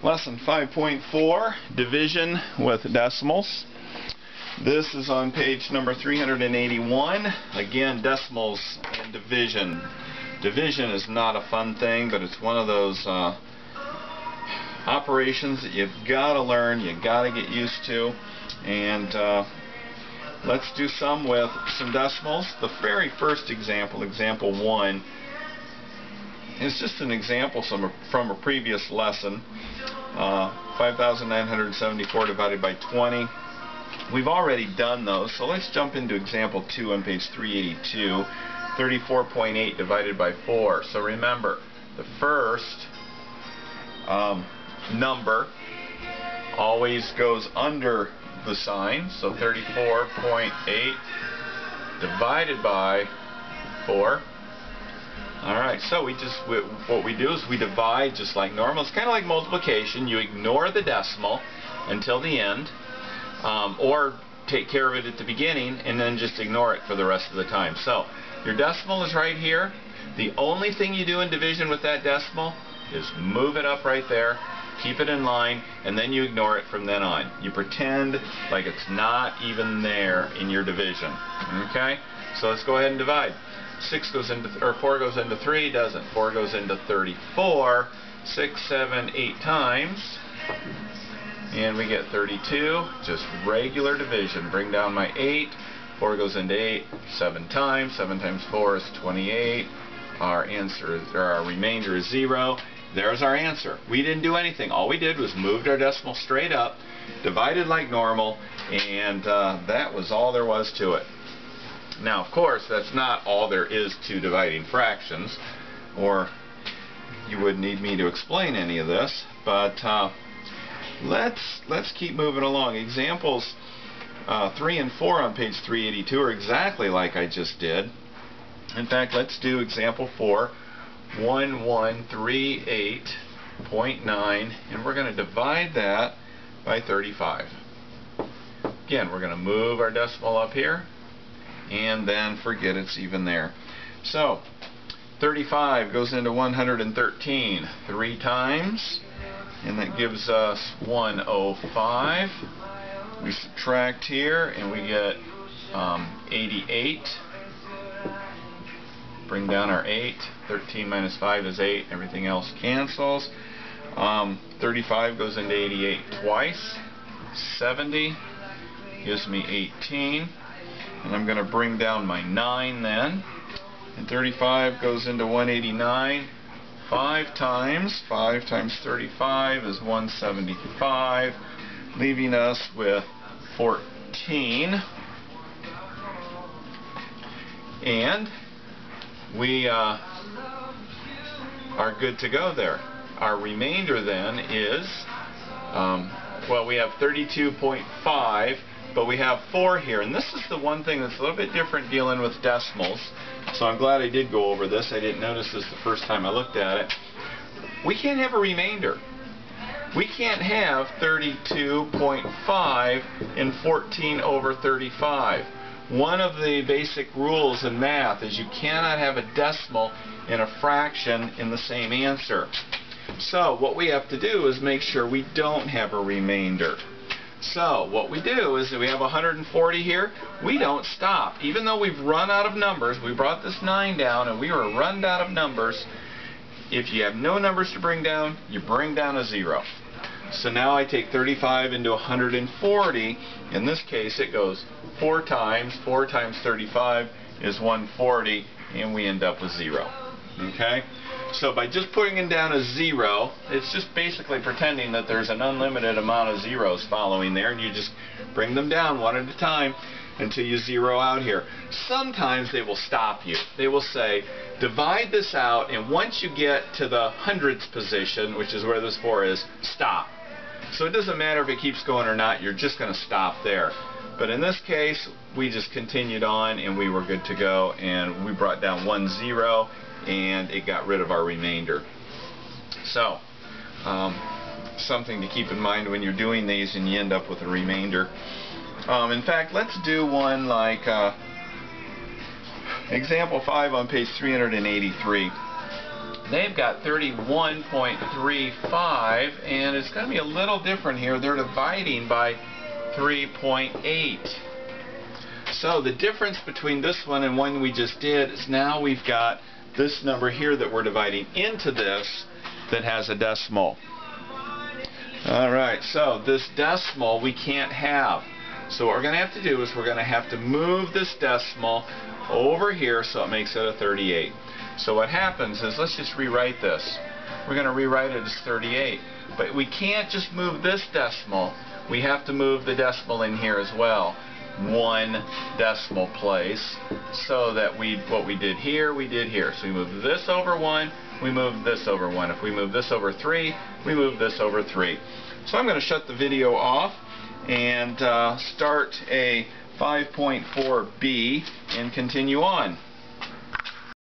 Lesson 5.4, division with decimals. This is on page number 381. Again, decimals and division. Division is not a fun thing, but it's one of those operations that you've got to learn, you've got to get used to. And let's do some with some decimals. The very first example, example 1, is just an example from a previous lesson. 5,974 divided by 20. We've already done those, so let's jump into example 2 on page 382. 34.8 divided by 4. So remember, the first number always goes under the sign. So 34.8 divided by 4. Alright, so what we do is we divide just like normal. It's kind of like multiplication. You ignore the decimal until the end, or take care of it at the beginning and then just ignore it for the rest of the time. So your decimal is right here. The only thing you do in division with that decimal is move it up right there, keep it in line, and then you ignore it from then on. You pretend like it's not even there in your division. Okay? So let's go ahead and divide. 4 goes into 3, doesn't. 4 goes into 34. 6, 7, 8 times. And we get 32. Just regular division. Bring down my 8. 4 goes into 8. 7 times. 7 times 4 is 28. Our remainder is 0. There's our answer. We didn't do anything. All we did was moved our decimal straight up, divided like normal, and that was all there was to it. Now, of course, that's not all there is to dividing fractions, or you would need me to explain any of this, but let's keep moving along. Examples 3 and 4 on page 382 are exactly like I just did. In fact, let's do example 4, 1138.9, and we're going to divide that by 35. Again, we're going to move our decimal up here and then forget it's even there. So 35 goes into 113 3 times, and that gives us 105. We subtract here and we get 88. Bring down our 8. 13 minus 5 is 8. Everything else cancels. 35 goes into 88 twice. 70 gives me 18. And I'm going to bring down my 9 then. And 35 goes into 189 5 times. 5 times 35 is 175, leaving us with 14. And we are good to go there. Our remainder then is, well, we have 32.5, but we have 4 here. And this is the one thing that's a little bit different dealing with decimals. So I'm glad I did go over this. I didn't notice this the first time I looked at it. We can't have a remainder. We can't have 32.5 and 14 over 35. One of the basic rules in math is you cannot have a decimal and a fraction in the same answer. So what we have to do is make sure we don't have a remainder. So what we do is that we have 140 here. We don't stop. Even though we've run out of numbers, we brought this 9 down and we were run out of numbers. If you have no numbers to bring down, you bring down a 0. So now I take 35 into 140. In this case, it goes 4 times. 4 times 35 is 140, and we end up with 0. Okay? So by just putting it down as 0, it's just basically pretending that there's an unlimited amount of zeros following there, and you just bring them down one at a time until you zero out here. Sometimes they will stop you. They will say, divide this out, and once you get to the hundredths position, which is where this 4 is, stop. So it doesn't matter if it keeps going or not, you're just going to stop there. But in this case, we just continued on and we were good to go, and we brought down 1 0 and it got rid of our remainder. So something to keep in mind when you're doing these and you end up with a remainder. In fact, let's do one like example 5 on page 383. They've got 31.35, and it's going to be a little different here. They're dividing by 3.8. So the difference between this one and one we just did is now we've got this number here that we're dividing into this that has a decimal. Alright, so this decimal we can't have. So what we're going to have to do is we're going to have to move this decimal over here so it makes it a 38. So what happens is, let's just rewrite this. We're going to rewrite it as 38. But we can't just move this decimal. We have to move the decimal in here as well. 1 decimal place, so that what we did here, we did here. So we move this over 1, we move this over 1. If we move this over 3, we move this over 3. So I'm going to shut the video off and start a 5.4b and continue on.